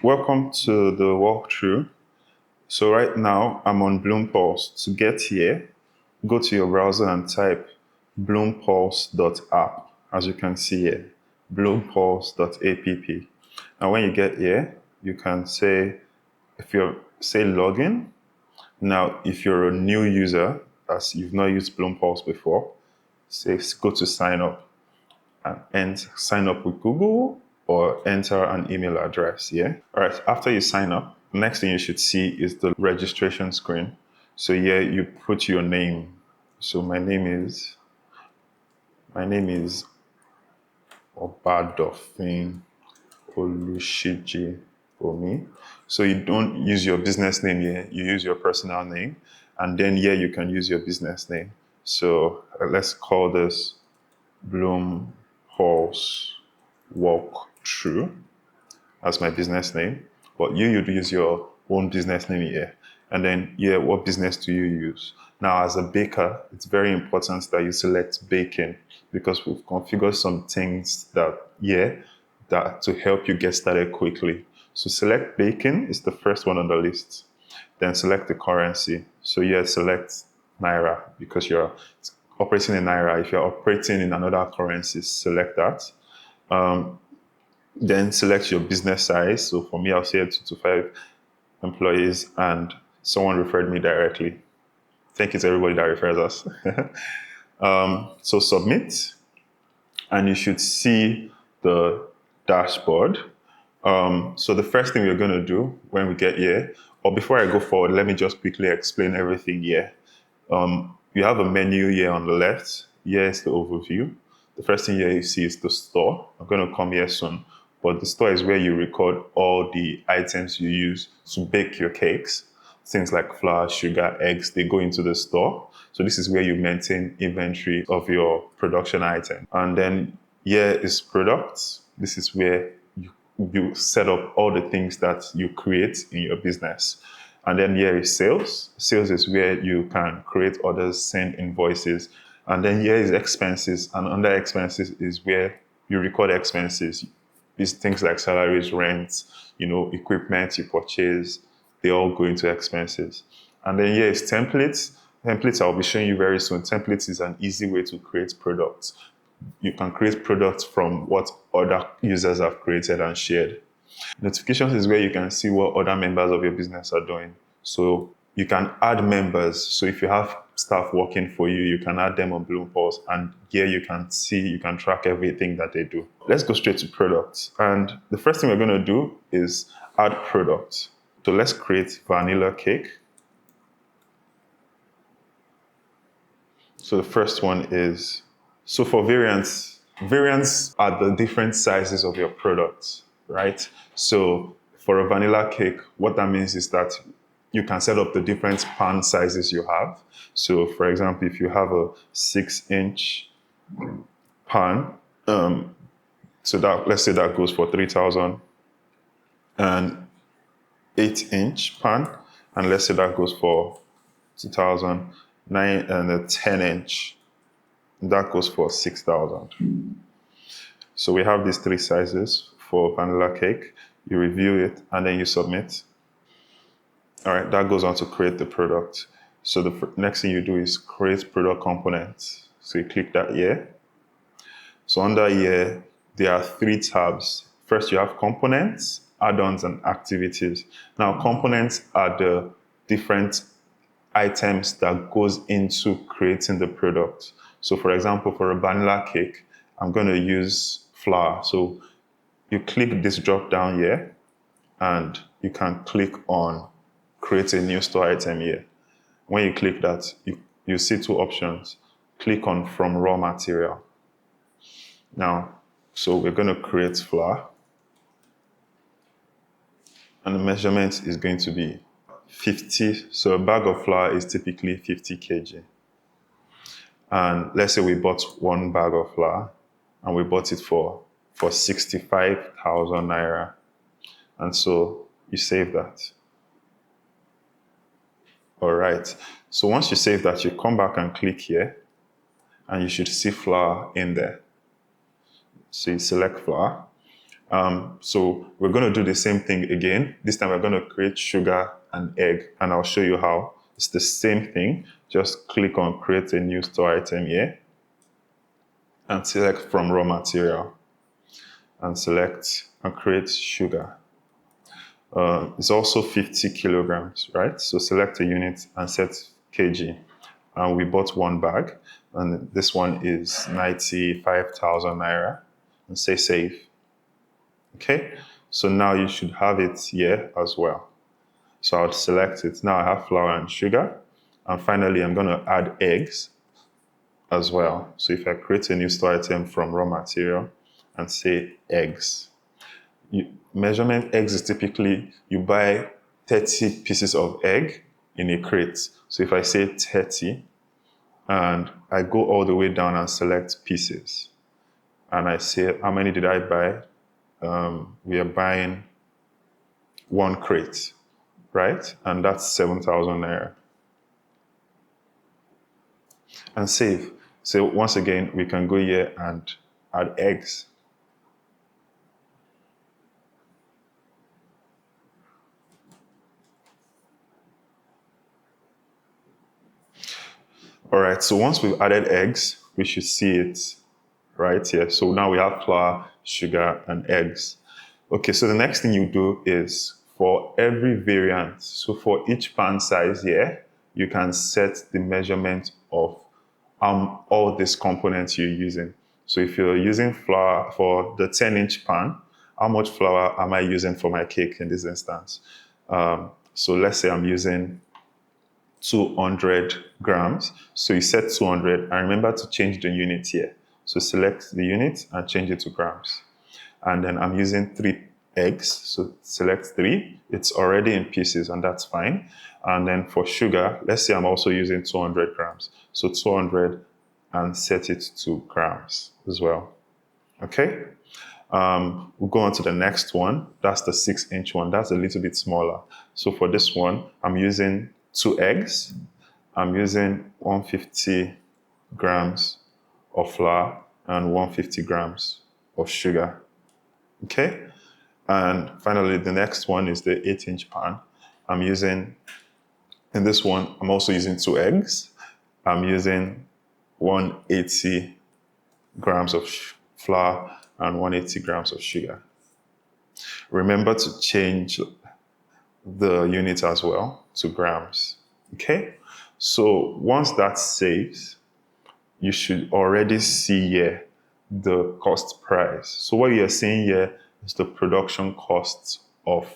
Welcome to the walkthrough. So right now I'm on Bloompulse. To get here, go to your browser and type bloompulse.app. As you can see here, bloompulse.app. And when you get here, you can say, if you're say login. Now, if you're a new user, as you've not used Bloompulse before, say go to sign up and sign up with Google or enter an email address. Yeah. All right. After you sign up, next thing you should see is the registration screen. So here you put your name. So my name is Obadofin Olushiji Omi. So you don't use your business name here, you use your personal name. And then here you can use your business name. So let's call this Bloom Halls Walk Through as my business name. But you'd use your own business name here. And then, yeah, what business do you use? Now, as a baker, it's very important that you select baking because we've configured some things that to help you get started quickly. So select baking is the first one on the list. Then select the currency. So yeah, select Naira because you're operating in Naira. If you're operating in another currency, select that. Then select your business size. So for me, I'll say 2 to 5 employees, and someone referred me directly. Thank you to everybody that refers us. So submit, and you should see the dashboard. So the first thing we're going to do when we get here, or before I go forward, let me just quickly explain everything here. You have a menu here on the left. Here is the overview. The first thing here you see is the store. I'm going to come here soon. But the store is where you record all the items you use to bake your cakes. Things like flour, sugar, eggs, they go into the store. So this is where you maintain inventory of your production item. And then here is products. This is where you set up all the things that you create in your business. And then here is sales. Sales is where you can create orders, send invoices. And then here is expenses. And under expenses is where you record expenses. These things like salaries, rent, equipment you purchase, they all go into expenses. And then here is templates. Templates I'll be showing you very soon. Templates is an easy way to create products. You can create products from what other users have created and shared. Notifications is where you can see what other members of your business are doing. So you can add members. So if you have staff working for you, you can add them on Bloompulse, and here you can track everything that they do. Let's go straight to products. And the first thing we're going to do is add products. So let's create vanilla cake. So the first one is, so for variants are the different sizes of your products, right? So for a vanilla cake, what that means is that you can set up the different pan sizes you have. So for example, if you have a 6-inch pan, so that let's say that goes for 3,000, and 8-inch pan, and let's say that goes for 2,000, and a 10-inch, that goes for 6,000. So we have these 3 sizes for vanilla cake. You review it and then you submit. All right, that goes on to create the product. So the next thing you do is create product components. So you click that here. So under here, there are 3 tabs. First, you have components, add-ons, and activities. Now, components are the different items that goes into creating the product. So for example, for a vanilla cake, I'm going to use flour. So you click this drop down here and you can click on create a new store item here. When you click that, you see 2 options. Click on from raw material. Now, so we're going to create flour, and the measurement is going to be 50. So a bag of flour is typically 50 kg. And let's say we bought 1 bag of flour and we bought it for 65,000 naira. And so you save that. All right. So once you save that, you come back and click here and you should see flour in there. So you select flour. So we're going to do the same thing again. This time we're going to create sugar and egg, and I'll show you how. It's the same thing. Just click on create a new store item here and select from raw material and select and create sugar. It's also 50 kilograms, right? So select a unit and set kg. And we bought one bag, and this one is 95,000 naira. And say save. Okay, so now you should have it here as well. So I'll select it. Now I have flour and sugar. And finally, I'm going to add eggs as well. So if I create a new store item from raw material and say eggs, measurement eggs is typically you buy 30 pieces of egg in a crate. So if I say 30 and I go all the way down and select pieces and I say how many did I buy? We are buying one crate, right? And that's 7,000 naira. And save. So once again, we can go here and add eggs. All right, so once we've added eggs, we should see it right here. So now we have flour, sugar, and eggs. Okay, so the next thing you do is for every variant, so for each pan size here, you can set the measurement of all these components you're using. So if you're using flour for the 10-inch pan, how much flour am I using for my cake in this instance? So let's say I'm using 200 grams. So you set 200 and remember to change the unit here. So select the unit and change it to grams. And then I'm using 3 eggs. So select 3. It's already in pieces and that's fine. And then for sugar, let's say I'm also using 200 grams. So 200 and set it to grams as well. Okay. We'll go on to the next one. That's the 6-inch one. That's a little bit smaller. So for this one, I'm using 2 eggs. I'm using 150 grams of flour and 150 grams of sugar. Okay. And finally, the next one is the 8-inch pan. In this one, I'm also using 2 eggs. I'm using 180 grams of flour and 180 grams of sugar. Remember to change the unit as well to grams. Okay? So once that saves, you should already see here the cost price. So what you're seeing here is the production costs of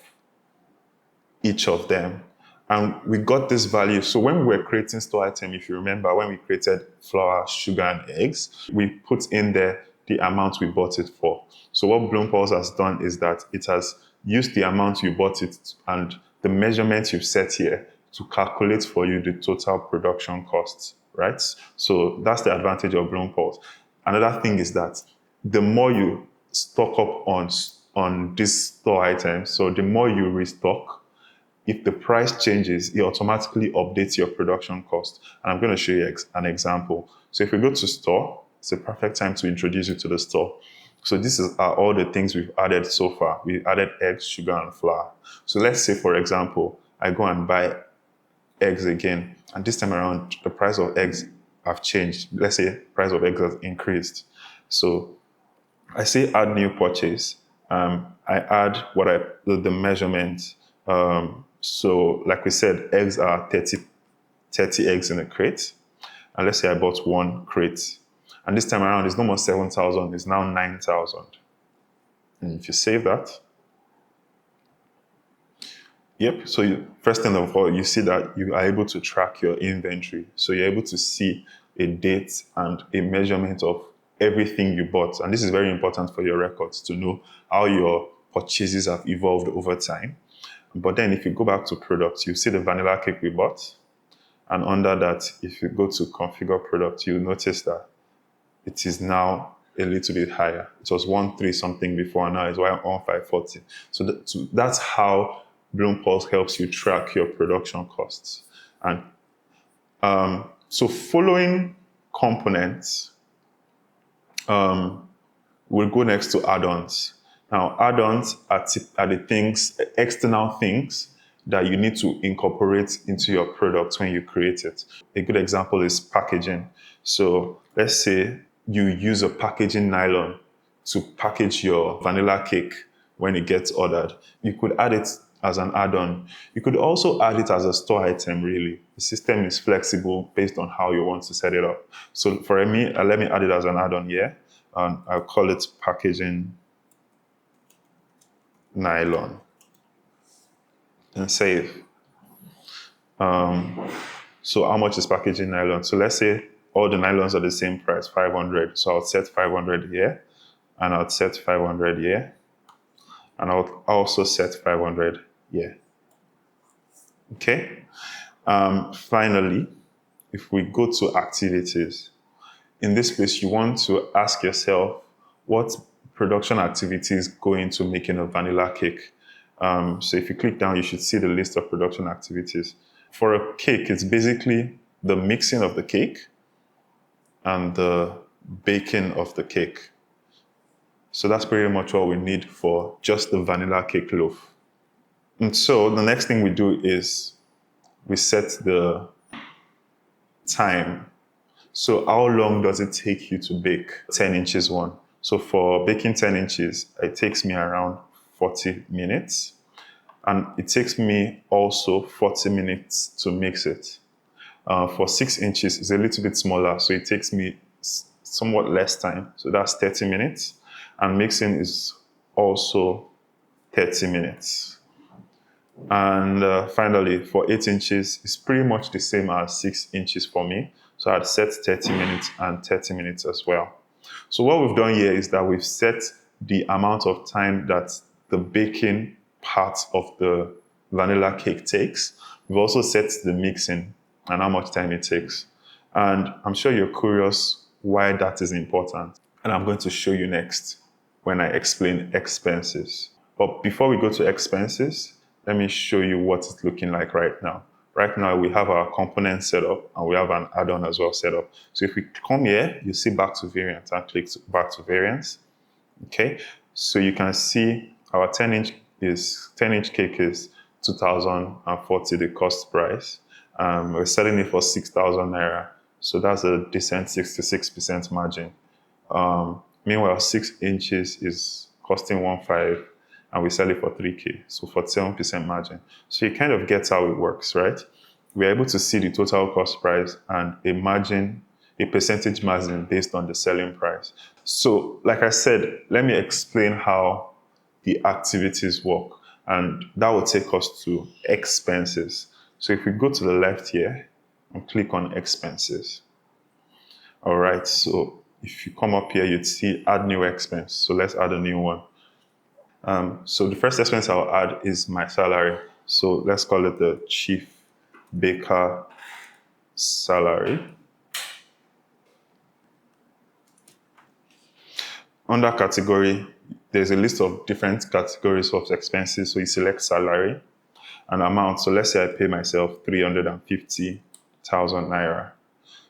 each of them. And we got this value. So when we were creating store item, if you remember, when we created flour, sugar, and eggs, we put in there the amount we bought it for. So what Bloompulse has done is that it has used the amount you bought it and the measurements you've set here to calculate for you the total production costs, right? So that's the advantage of Bloompulse. Another thing is that the more you stock up on this store item, so the more you restock, if the price changes, it automatically updates your production cost. And I'm going to show you an example. So if we go to store, it's a perfect time to introduce you to the store. So this are all the things we've added so far. We added eggs, sugar, and flour. So let's say, for example, I go and buy eggs again. And this time around, the price of eggs have changed. Let's say price of eggs has increased. So I say add new purchase. I add the measurement. So like we said, eggs are 30 eggs in a crate. And let's say I bought 1 crate. And this time around, it's no more 7,000, it's now 9,000. And if you save that, yep. So first thing of all, you see that you are able to track your inventory. So you're able to see a date and a measurement of everything you bought. And this is very important for your records to know how your purchases have evolved over time. But then if you go back to products, you see the vanilla cake we bought. And under that, if you go to configure product, you'll notice that it is now a little bit higher. It was 1,3 something before, and now it's 1,540. So that's how Bloompulse helps you track your production costs. And so following components, we'll go next to add-ons. Now, add-ons are the things, external things that you need to incorporate into your product when you create it. A good example is packaging. So let's say you use a packaging nylon to package your vanilla cake when it gets ordered. You could add it as an add-on. You could also add it as a store item, really. The system is flexible based on how you want to set it up. So for me, let me add it as an add-on here. I'll call it packaging nylon and save. So how much is packaging nylon? So let's say all the nylons are the same price, 500. So I'll set 500 here, and I'll set 500 here, and I'll also set 500 here. Okay. Finally, if we go to activities, in this place, you want to ask yourself what production activities go into making a vanilla cake. So if you click down, you should see the list of production activities. For a cake, it's basically the mixing of the cake and the baking of the cake. So that's pretty much what we need for just the vanilla cake loaf. And so the next thing we do is we set the time. So how long does it take you to bake 10 inches one? So for baking 10 inches, it takes me around 40 minutes. And it takes me also 40 minutes to mix it. For 6 inches, it's a little bit smaller, so it takes me somewhat less time. So that's 30 minutes. And mixing is also 30 minutes. And finally, for 8 inches, it's pretty much the same as 6 inches for me. So I'd set 30 minutes and 30 minutes as well. So what we've done here is that we've set the amount of time that the baking part of the vanilla cake takes. We've also set the mixing and how much time it takes. And I'm sure you're curious why that is important. And I'm going to show you next when I explain expenses. But before we go to expenses, let me show you what it's looking like right now. Right now, we have our component set up and we have an add-on as well set up. So if we come here, you see back to variants and click back to variants. Okay, so you can see our 10-inch cake is 2,040, the cost price. We're selling it for 6,000 naira. So that's a decent 66% margin. Meanwhile, 6 inches is costing 1.5 and we sell it for 3K. So 47% margin. So you kind of get how it works, right? We're able to see the total cost price and a percentage margin based on the selling price. So like I said, let me explain how the activities work. And that will take us to expenses. So if we go to the left here and click on expenses. All right, so if you come up here, you'd see add new expense. So let's add a new one. So the first expense I'll add is my salary. So let's call it the chief baker salary. Under category, there's a list of different categories of expenses. So you select salary and amount. So let's say I pay myself 350,000 naira.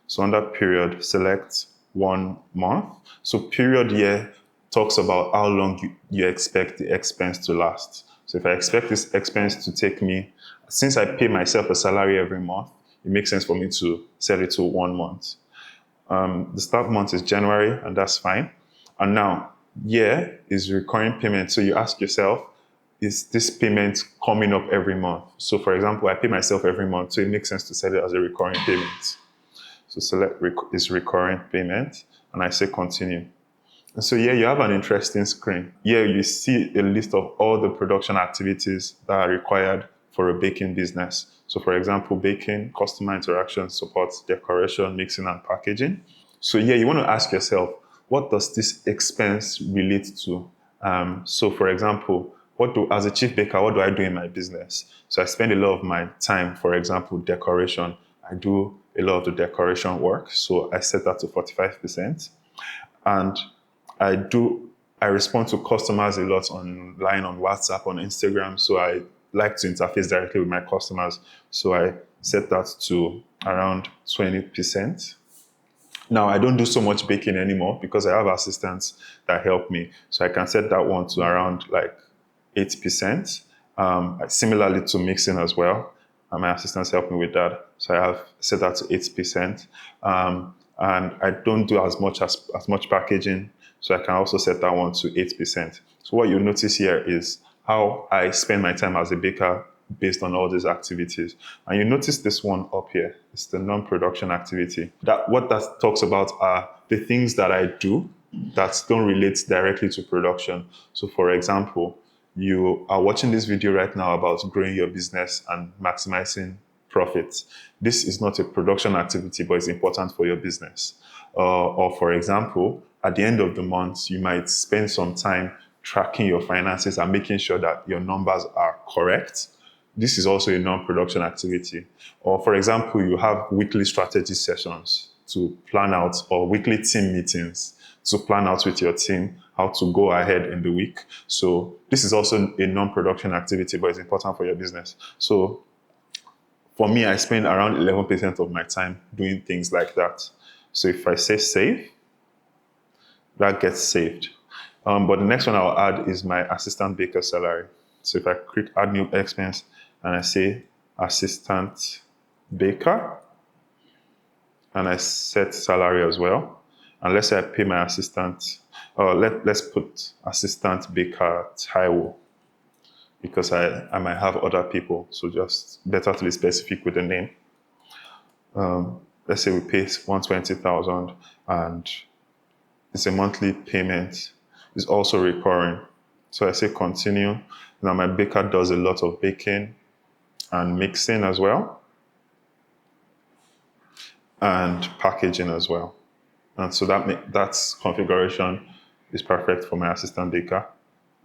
So under period, select 1 month. So period here talks about how long you expect the expense to last. So if I expect this expense to take me, since I pay myself a salary every month, it makes sense for me to set it to 1 month. The start month is January, and that's fine. And now, year is recurring payment. So you ask yourself, is this payment coming up every month? So for example, I pay myself every month, so it makes sense to set it as a recurring payment. So select is recurring payment, and I say continue. And so here you have an interesting screen. Here you see a list of all the production activities that are required for a baking business. So for example, baking, customer interaction, support, decoration, mixing, and packaging. So here you want to ask yourself, what does this expense relate to? So for example, as a chief baker, what do I do in my business? So I spend a lot of my time, for example, decoration. I do a lot of the decoration work. So I set that to 45%. And I respond to customers a lot online, on WhatsApp, on Instagram. So I like to interface directly with my customers. So I set that to around 20%. Now, I don't do so much baking anymore because I have assistants that help me. So I can set that one to around like 8%. Similarly to mixing as well. My assistants help me with that. So I have set that to 8%. And I don't do as much packaging. So I can also set that one to 8%. So what you'll notice here is how I spend my time as a baker based on all these activities. And you notice this one up here. It's the non-production activity. What that talks about are the things that I do that don't relate directly to production. So for example, you are watching this video right now about growing your business and maximizing profits. This is not a production activity, but it's important for your business. Or for example, at the end of the month, you might spend some time tracking your finances and making sure that your numbers are correct. This is also a non-production activity. Or for example, you have weekly strategy sessions to plan out, or weekly team meetings to plan out with your team how to go ahead in the week. So this is also a non-production activity, but it's important for your business. So for me, I spend around 11% of my time doing things like that. So if I say save, that gets saved. But the next one I'll add is my assistant baker salary. So if I click add new expense and I say assistant baker, and I set salary as well, and let's say I pay my assistant, let's put assistant baker Taiwo, because I might have other people, so just better to be specific with the name. Let's say we pay 120,000 and it's a monthly payment. It's also recurring. So I say continue. Now my baker does a lot of baking and mixing as well, and packaging as well. And so that configuration is perfect for my assistant baker,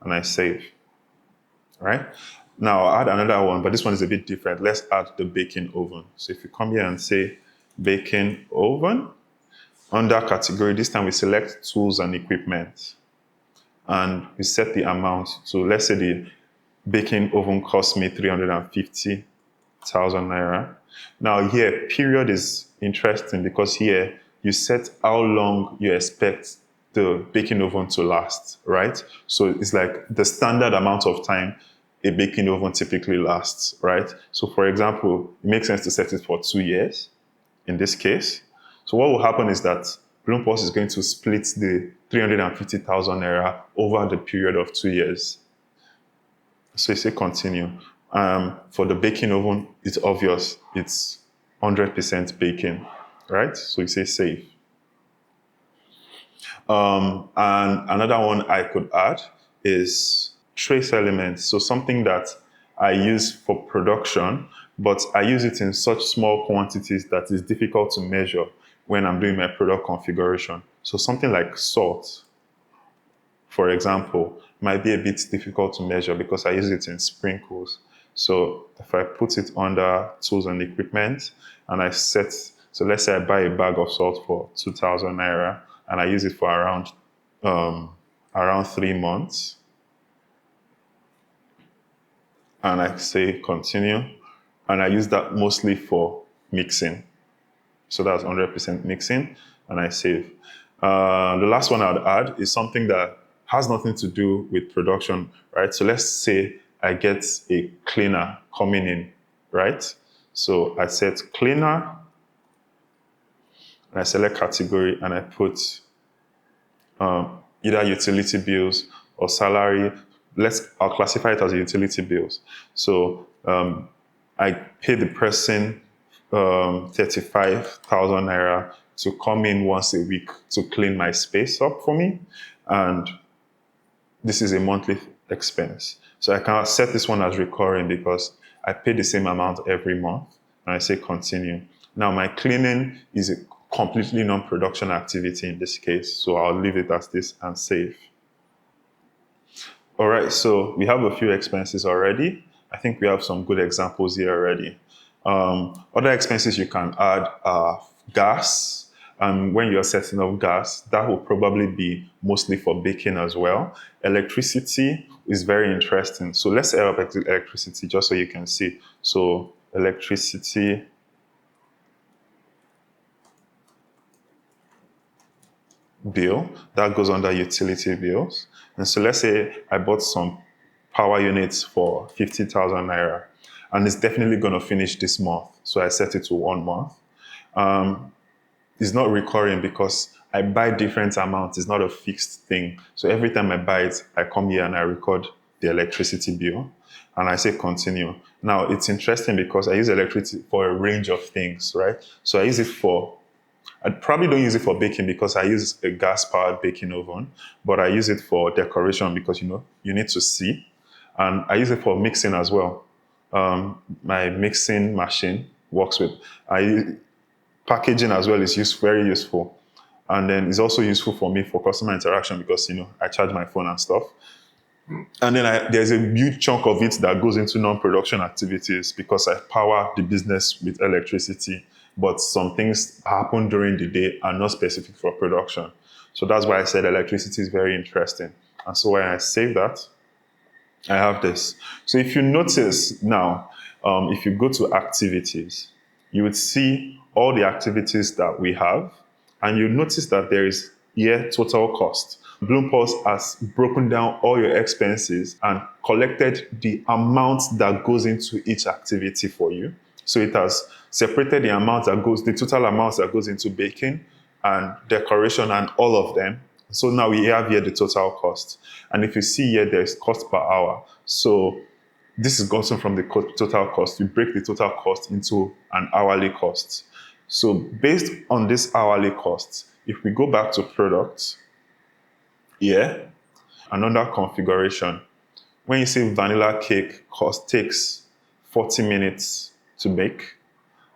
and I save. Right? Now I'll add another one, but this one is a bit different. Let's add the baking oven. So if you come here and say baking oven, under category, this time we select tools and equipment, and we set the amount. So let's say the baking oven cost me 350,000 naira. Now here, period is interesting because here you set how long you expect the baking oven to last, right? So it's like the standard amount of time a baking oven typically lasts, right? So for example, it makes sense to set it for 2 years in this case. So what will happen is that Bloompulse is going to split the 350,000 naira over the period of 2 years. So you say continue. For the baking oven, it's obvious. It's 100% baking, right? So you say save. And another one I could add is trace elements. So something that I use for production, but I use it in such small quantities that it's difficult to measure when I'm doing my product configuration. So something like salt, for example, might be a bit difficult to measure because I use it in sprinkles. So if I put it under tools and equipment and I set, so let's say I buy a bag of salt for 2,000 naira and I use it for around 3 months. And I say continue. And I use that mostly for mixing. So that's 100% mixing, and I save. The last one I'd add is something that has nothing to do with production, right? So let's say I get a cleaner coming in, right? So I set cleaner, and I select category, and I put either utility bills or salary. I'll classify it as utility bills. So I pay the person 35,000 naira to come in once a week to clean my space up for me. And this is a monthly expense. So I can set this one as recurring because I pay the same amount every month. And I say continue. Now my cleaning is a completely non-production activity in this case. So I'll leave it as this and save. All right, so we have a few expenses already. I think we have some good examples here already. Other expenses you can add are gas. And when you're setting up gas, that will probably be mostly for baking as well. Electricity is very interesting. So let's add up electricity just so you can see. So electricity bill that goes under utility bills. And so let's say I bought some power units for 50,000 naira, and it's definitely going to finish this month. So I set it to 1 month. It's not recurring because I buy different amounts. It's not a fixed thing. So every time I buy it, I come here and I record the electricity bill and I say continue. Now it's interesting because I use electricity for a range of things, right? So I use it for, I probably don't use it for baking because I use a gas powered baking oven, but I use it for decoration because you need to see. And I use it for mixing as well. My mixing machine works with, packaging as well is very useful. And then it's also useful for me for customer interaction because, I charge my phone and stuff. And then there's a huge chunk of it that goes into non-production activities because I power the business with electricity. But some things happen during the day are not specific for production. So that's why I said electricity is very interesting. And so when I save that, I have this. So if you notice now, if you go to activities, you would see all the activities that we have, and you notice that there is here total cost. Bloompulse has broken down all your expenses and collected the amount that goes into each activity for you. So it has separated the total amount that goes into baking and decoration and all of them. So now we have here the total cost. And if you see here, there's cost per hour. So this is gotten from the total cost. You break the total cost into an hourly cost. So based on this hourly cost, if we go back to products, here, and under configuration, when you see vanilla cake takes 40 minutes to make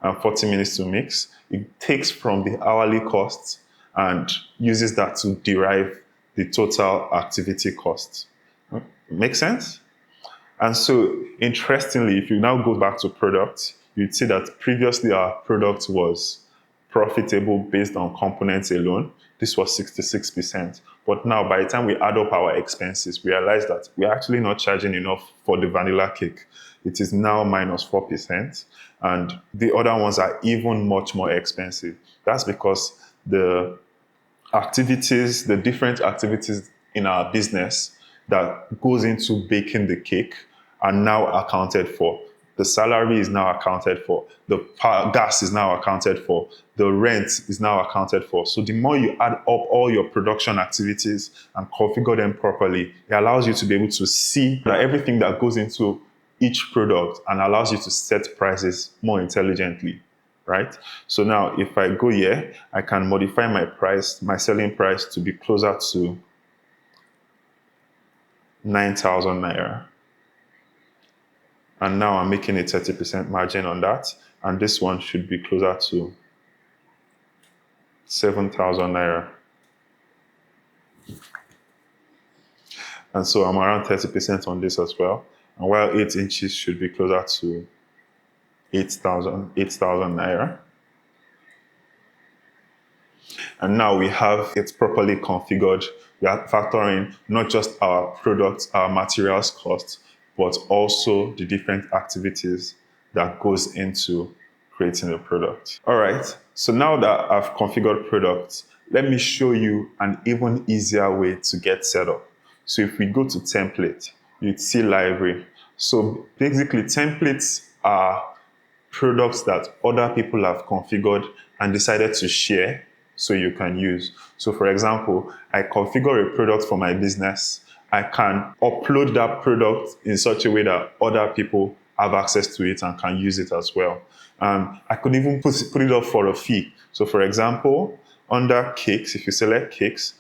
and 40 minutes to mix, it takes from the hourly cost and uses that to derive the total activity cost. Make sense? And so, interestingly, if you now go back to product, you'd see that previously our product was profitable based on components alone. This was 66%. But now, by the time we add up our expenses, we realize that we're actually not charging enough for the vanilla cake. It is now minus 4%. And the other ones are even much more expensive. That's because the different activities in our business that goes into baking the cake are now accounted for. The salary is now accounted for. The gas is now accounted for. The rent is now accounted for. So the more you add up all your production activities and configure them properly, it allows you to be able to see that everything that goes into each product and allows you to set prices more intelligently, right? So now if I go here, I can modify my selling price to be closer to 9,000 naira. And now I'm making a 30% margin on that. And this one should be closer to 7,000 naira. And so I'm around 30% on this as well. And while 8 inches should be closer to 8,000 naira. And now we have it properly configured. We are factoring not just our products, our materials costs, but also the different activities that goes into creating a product. All right, so now that I've configured products, let me show you an even easier way to get set up. So if we go to template, you'd see library. So basically templates are products that other people have configured and decided to share so you can use. So for example, I configure a product for my business. I can upload that product in such a way that other people have access to it and can use it as well. I could even put it up for a fee. So for example, under cakes, if you select cakes,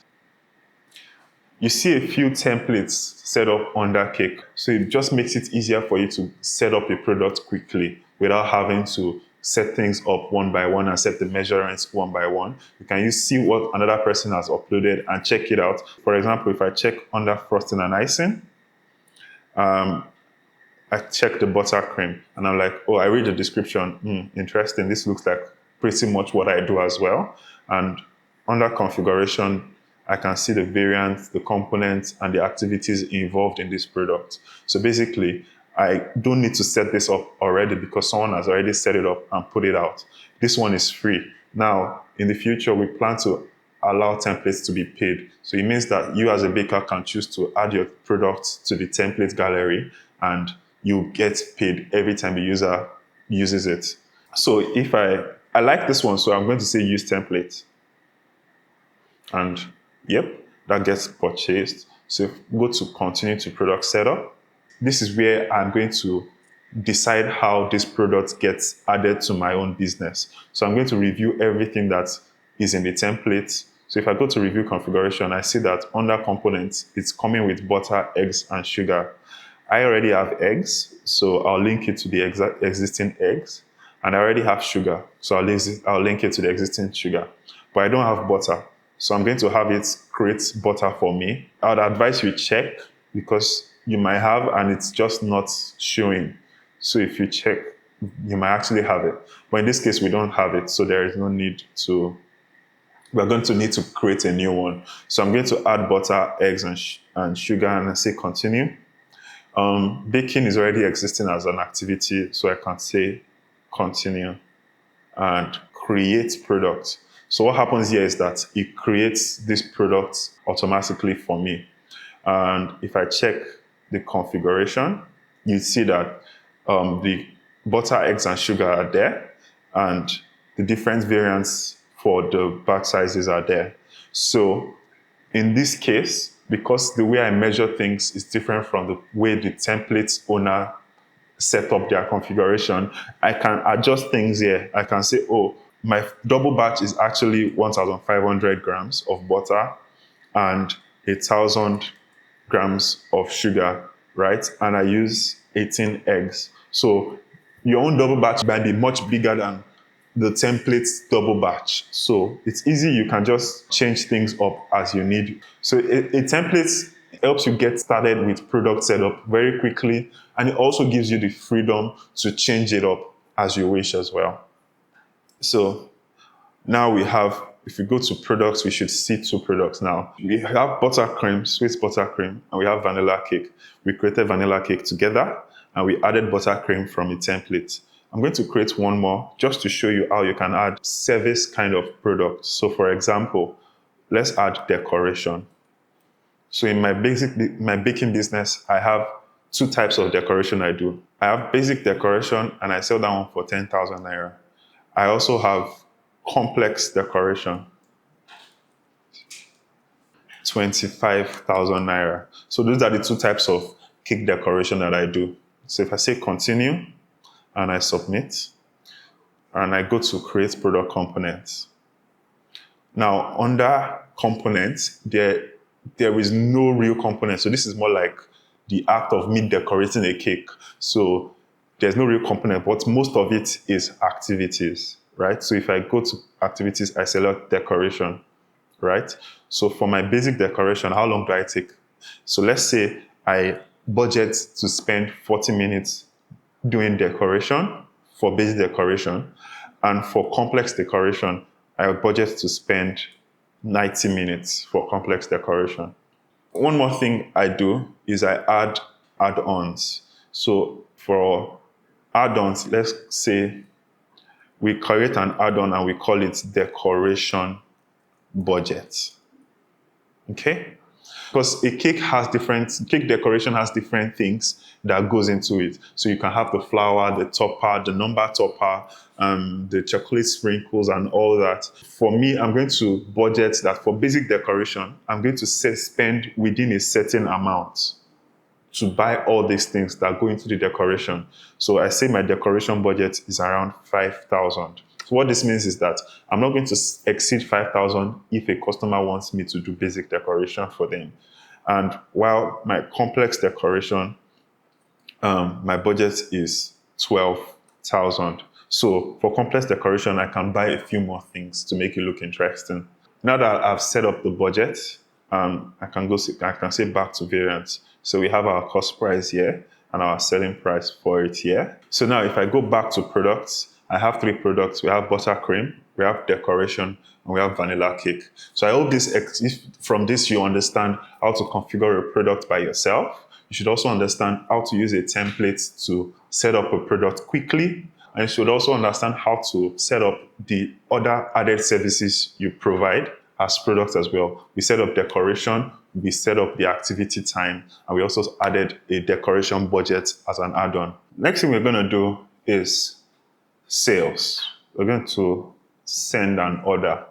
you see a few templates set up under cake. So it just makes it easier for you to set up a product quickly without having to set things up one by one and set the measurements one by one. You can see what another person has uploaded and check it out. For example, if I check under frosting and icing, I check the buttercream and I'm like, oh, I read the description. Interesting. This looks like pretty much what I do as well. And under configuration, I can see the variants, the components, and the activities involved in this product. So basically, I don't need to set this up already because someone has already set it up and put it out. This one is free. Now, in the future, we plan to allow templates to be paid. So it means that you as a baker can choose to add your product to the template gallery and you get paid every time the user uses it. So if I like this one, so I'm going to say use template. And yep, that gets purchased. So if we go to continue to product setup, this is where I'm going to decide how this product gets added to my own business. So I'm going to review everything that is in the template. So if I go to review configuration, I see that under components, it's coming with butter, eggs, and sugar. I already have eggs, so I'll link it to the existing eggs. And I already have sugar, so I'll link it to the existing sugar. But I don't have butter, so I'm going to have it create butter for me. I would advise you check, because you might have and it's just not showing. So if you check, you might actually have it. But in this case, we don't have it, so there is no need to, we're going to need to create a new one. So I'm going to add butter, eggs, and sugar, and I say continue. Baking is already existing as an activity, so I can say continue and create product. So what happens here is that it creates this product automatically for me. And if I check the configuration, you see that the butter, eggs, and sugar are there, and the different variants for the batch sizes are there. So in this case, because the way I measure things is different from the way the template owner set up their configuration, I can adjust things here. I can say, oh, my double batch is actually 1,500 grams of butter and 1,000 grams of sugar, right? And I use 18 eggs. So your own double batch might be much bigger than the template's double batch. So it's easy, you can just change things up as you need. So a template helps you get started with product setup very quickly, and it also gives you the freedom to change it up as you wish as well. So now we have, if we go to products, we should see two products now. We have buttercream, sweet buttercream, and we have vanilla cake. We created vanilla cake together, and we added buttercream from a template. I'm going to create one more just to show you how you can add service kind of product. So for example, let's add decoration. So in my baking business, I have two types of decoration I do. I have basic decoration and I sell that one for 10,000 naira. I also have complex decoration, 25,000 naira. So those are the two types of cake decoration that I do. So if I say continue and I submit and I go to create product components. Now under components, there is no real component. So this is more like the act of me decorating a cake. So there's no real component, but most of it is activities, right? So if I go to activities, I select decoration, right? So for my basic decoration, how long do I take? So let's say I budget to spend 40 minutes doing decoration for basic decoration. And for complex decoration, I budget to spend 90 minutes for complex decoration. One more thing I do is I add add-ons. So for add-ons, let's say we create an add-on and we call it decoration budget. Okay? Because a cake decoration has different things that goes into it. So you can have the flower, the topper, the number topper, the chocolate sprinkles and all that. For me, I'm going to budget that for basic decoration, I'm going to spend within a certain amount to buy all these things that go into the decoration. So I say my decoration budget is around 5,000. So what this means is that I'm not going to exceed 5,000 if a customer wants me to do basic decoration for them. And while my complex decoration, my budget is 12,000. So for complex decoration, I can buy a few more things to make it look interesting. Now that I've set up the budget, I can say back to variance. So we have our cost price here and our selling price for it here. So now if I go back to products, I have three products. We have buttercream, we have decoration, and we have vanilla cake. So I hope from this you understand how to configure a product by yourself. You should also understand how to use a template to set up a product quickly. And you should also understand how to set up the other added services you provide as products as well. We set up decoration, we set up the activity time, and we also added a decoration budget as an add-on. Next thing we're going to do is sales. We're going to send an order.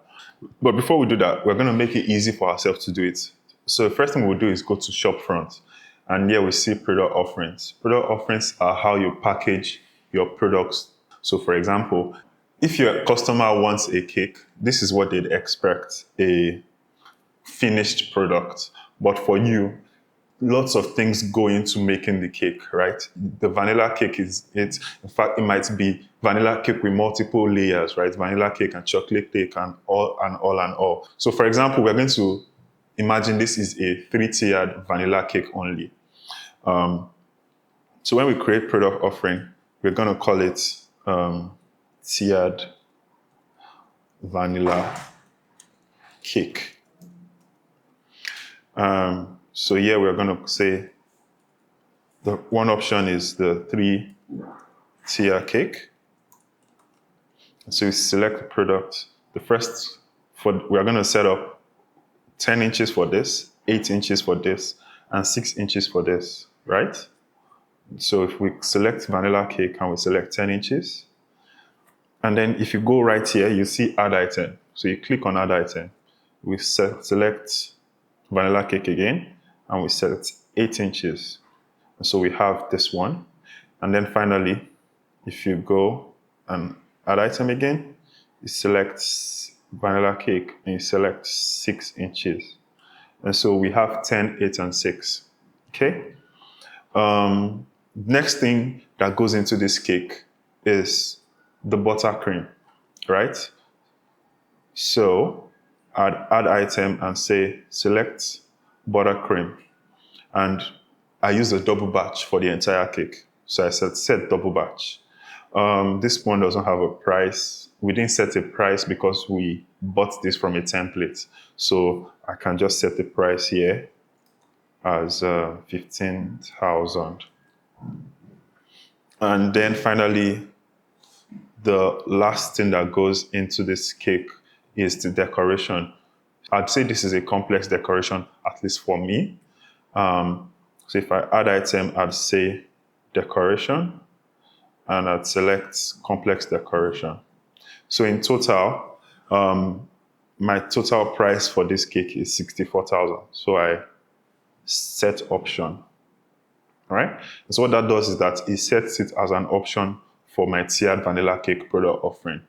But before we do that, we're going to make it easy for ourselves to do it. So the first thing we'll do is go to shop front. And here we see product offerings. Product offerings are how you package your products. So for example, if your customer wants a cake, this is what they'd expect, a finished product. But for you, lots of things go into making the cake, right? The vanilla cake is it. In fact, it might be vanilla cake with multiple layers, right? Vanilla cake and chocolate cake and all and all and all. So for example, we're going to imagine this is a 3-tiered vanilla cake only. So when we create product offering, we're going to call it tiered vanilla cake. So here we're going to say the one option is the 3-tier cake. So you select the product. The first, we're going to set up 10 inches for this, 8 inches for this, and 6 inches for this, right? So if we select vanilla cake and we select 10 inches, and then if you go right here, you see add item. So you click on add item. We select vanilla cake again, and we select 8 inches. And so we have this one. And then finally, if you go and add item again, you select vanilla cake and you select 6 inches. And so we have 10, 8, and 6. Okay? Next thing that goes into this cake is the buttercream, right? So add item and say select buttercream. And I use a double batch for the entire cake. So I said set double batch. This one doesn't have a price. We didn't set a price because we bought this from a template. So I can just set the price here as 15,000. And then finally, the last thing that goes into this cake is the decoration. I'd say this is a complex decoration, at least for me. So if I add item, I'd say decoration, and I'd select complex decoration. So in total, my total price for this cake is 64,000. So I set option, right? And so what that does is that it sets it as an option for my tiered vanilla cake product offering.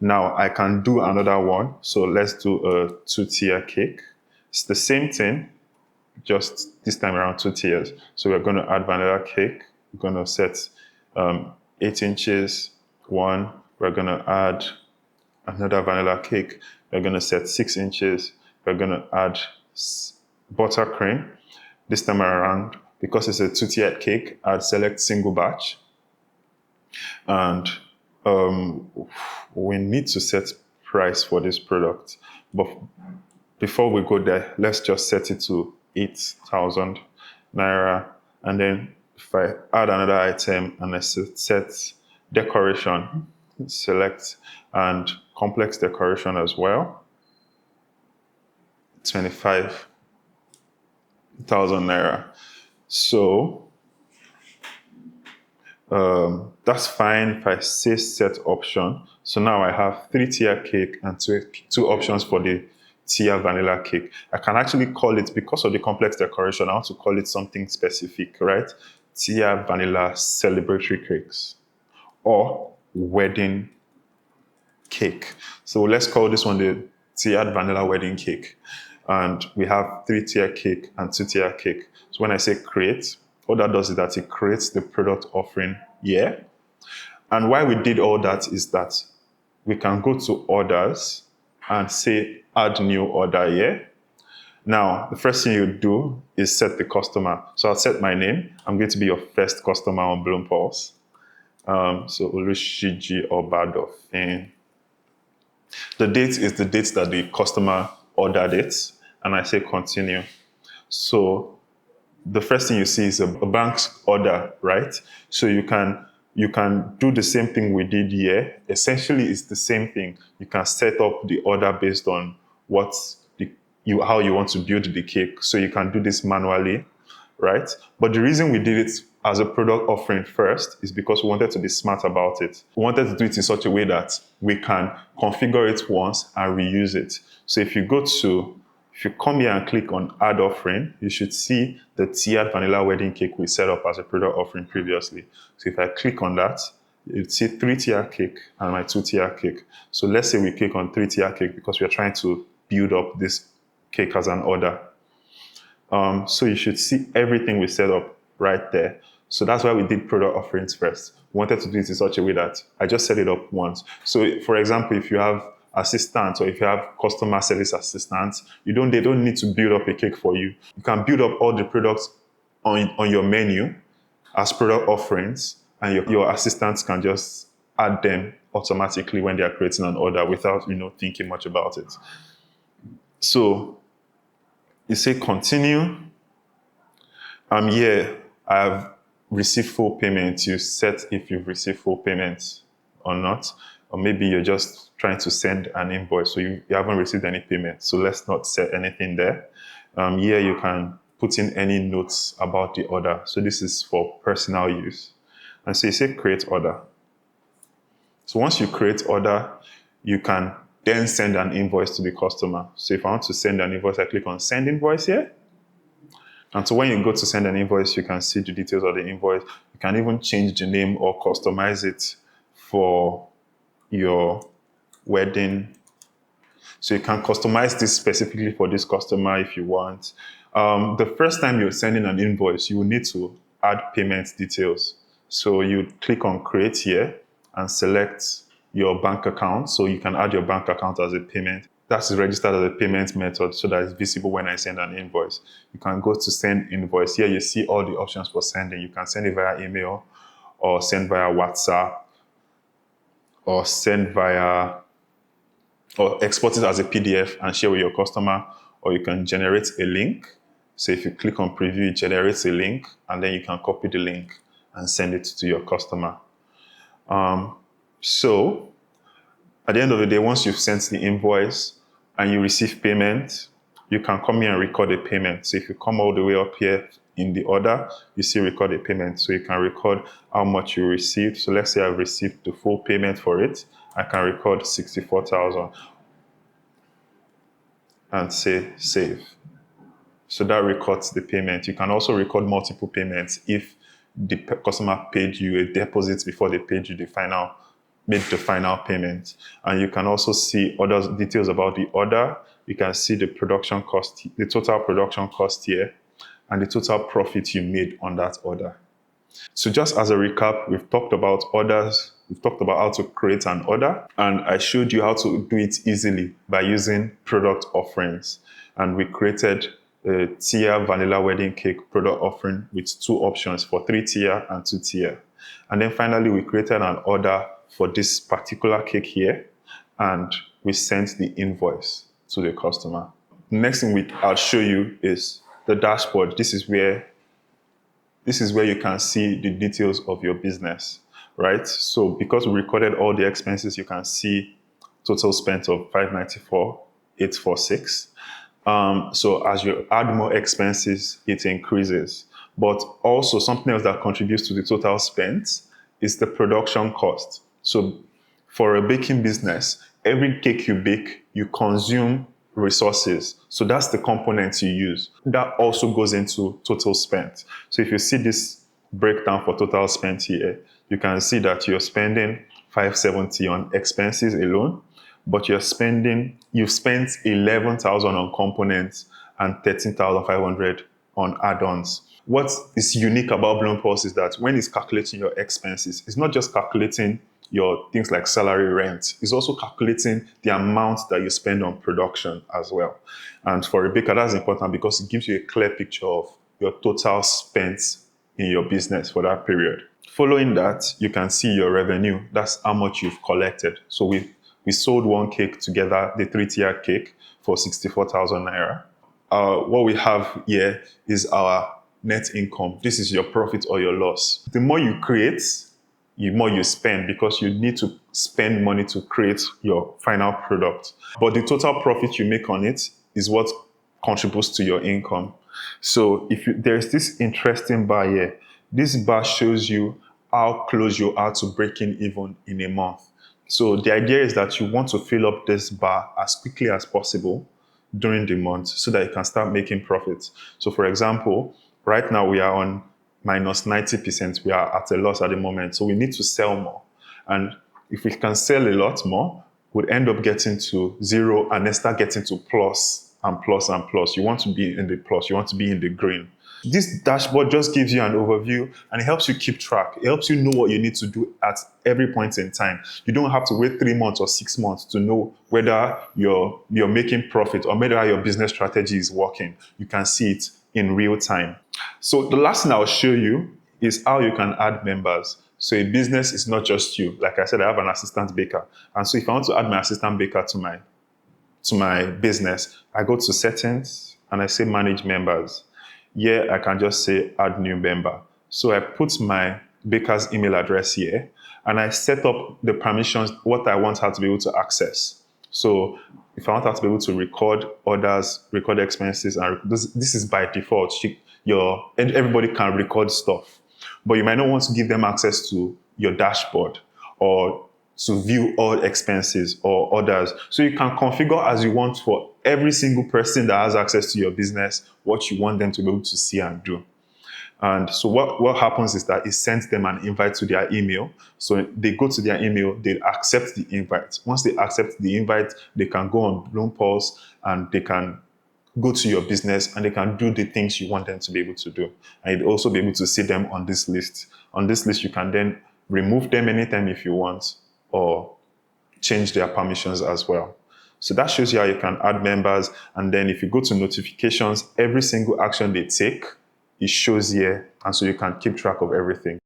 Now I can do another one. So let's do a 2-tier cake. It's the same thing, just this time around 2 tiers. So we're going to add vanilla cake. We're going to set 8 inches, one. We're going to add another vanilla cake. We're going to set 6 inches. We're going to add buttercream. This time around, because it's a 2-tiered cake, I'd select single batch. And we need to set price for this product. But before we go there, let's just set it to 8,000 naira. And then if I add another item and I set decoration, select, and complex decoration as well, 25,000 naira. So that's fine if I say set option. So now I have 3-tier cake and two options for the tier vanilla cake. I can actually call it, because of the complex decoration, I want to call it something specific, right? Tier vanilla celebratory cakes or wedding cake. So let's call this one the tiered vanilla wedding cake. And we have 3-tier cake and 2-tier cake. So when I say create, what that does is that it creates the product offering here. And why we did all that is that we can go to orders and say add new order here. Now, the first thing you do is set the customer. So I'll set my name. I'm going to be your first customer on Bloompulse. So Olushiji Obadofin. The date is the date that the customer ordered it. And I say continue. So the first thing you see is a bank's order, right? So you can do the same thing we did here. Essentially, it's the same thing. You can set up the order based on what how you want to build the cake. So you can do this manually, right? But the reason we did it as a product offering first is because we wanted to be smart about it. We wanted to do it in such a way that we can configure it once and reuse it. So if you come here and click on add offering, you should see the tiered vanilla wedding cake we set up as a product offering previously. So if I click on that, you'd see 3-tier cake and my 2-tier cake. So let's say we click on 3-tier cake because we're trying to build up this cake as an order. So you should see everything we set up right there. So that's why we did product offerings first. We wanted to do it in such a way that I just set it up once. So for example, if you have assistants or if you have customer service assistants, they don't need to build up a cake for you. You can build up all the products on your menu as product offerings, and your assistants can just add them automatically when they are creating an order without thinking much about it. So you say continue. Here I've received full payment. You set if you've received full payment or not, or maybe you're just trying to send an invoice, so you haven't received any payment. So let's not set anything there. Here you can put in any notes about the order. So this is for personal use. And so you say create order. So once you create order, you can then send an invoice to the customer. So if I want to send an invoice, I click on send invoice here. And so when you go to send an invoice, you can see the details of the invoice. You can even change the name or customize it for your wedding. So you can customize this specifically for this customer if you want. The first time you're sending an invoice, you will need to add payment details. So you click on create here and select your bank account. So you can add your bank account as a payment. That's registered as a payment method so that it's visible when I send an invoice. You can go to send invoice. Here you see all the options for sending. You can send it via email or send via WhatsApp or or export it as a PDF and share with your customer, or you can generate a link. So if you click on preview, it generates a link and then you can copy the link and send it to your customer. So at the end of the day, once you've sent the invoice and you receive payment, you can come here and record a payment. So if you come all the way up here in the order, you see record a payment. So you can record how much you received. So let's say I've received the full payment for it. I can record 64,000 and say save. So that records the payment. You can also record multiple payments if the customer paid you a deposit before they paid you made the final payment. And you can also see other details about the order. You can see the production cost, the total production cost here, and the total profit you made on that order. So just as a recap, we've talked about orders, we've talked about how to create an order, and I showed you how to do it easily by using product offerings. And we created a tier vanilla wedding cake product offering with 2 options for 3-tier and 2-tier. And then finally, we created an order for this particular cake here, and we sent the invoice to the customer. The next thing I'll show you is the dashboard. This is where you can see the details of your business, right? So because we recorded all the expenses, you can see total spent of 594,846. So as you add more expenses, it increases. But also something else that contributes to the total spent is the production cost. So for a baking business, every cake you bake, you consume resources. So that's the components you use. That also goes into total spent. So if you see this breakdown for total spent here, you can see that you're spending 570 on expenses alone, but you've spent 11,000 on components and 13,500 on add-ons. What is unique about Bloompulse is that when it's calculating your expenses, it's not just calculating your things like salary, rent. It's also calculating the amount that you spend on production as well. And for a baker, that's important because it gives you a clear picture of your total spent in your business for that period. Following that, you can see your revenue. That's how much you've collected. So we sold one cake together, the 3-tier cake, for 64,000 naira. What we have here is our net income. This is your profit or your loss. The more you create, the more you spend, because you need to spend money to create your final product. But the total profit you make on it is what contributes to your income. So there's this interesting bar here. This bar shows you how close you are to breaking even in a month. So the idea is that you want to fill up this bar as quickly as possible during the month so that you can start making profits. So for example, right now we are on minus 90%. We are at a loss at the moment. So we need to sell more. And if we can sell a lot more, we'll end up getting to zero and then start getting to plus and plus and plus. You want to be in the plus, you want to be in the green. This dashboard just gives you an overview and it helps you keep track. It helps you know what you need to do at every point in time. You don't have to wait 3 months or 6 months to know whether you're making profit or whether your business strategy is working. You can see it in real time. So the last thing I'll show you is how you can add members. So a business is not just you. Like I said, I have an assistant baker. And so if I want to add my assistant baker to my business, I go to settings and I say manage members. Here I can just say add new member. So I put my baker's email address here and I set up the permissions, what I want her to be able to access. So if I want her to be able to record orders, record expenses, and this is by default. Everybody can record stuff, but you might not want to give them access to your dashboard or to view all expenses or orders. So you can configure as you want for every single person that has access to your business, what you want them to be able to see and do. And so what happens is that it sends them an invite to their email. So they go to their email, they accept the invite. Once they accept the invite, they can go on Bloompulse and they can go to your business and they can do the things you want them to be able to do. And you'll also be able to see them on this list. On this list, you can then remove them anytime if you want or change their permissions as well. So that shows you how you can add members. And then if you go to notifications, every single action they take, it shows here. And so you can keep track of everything.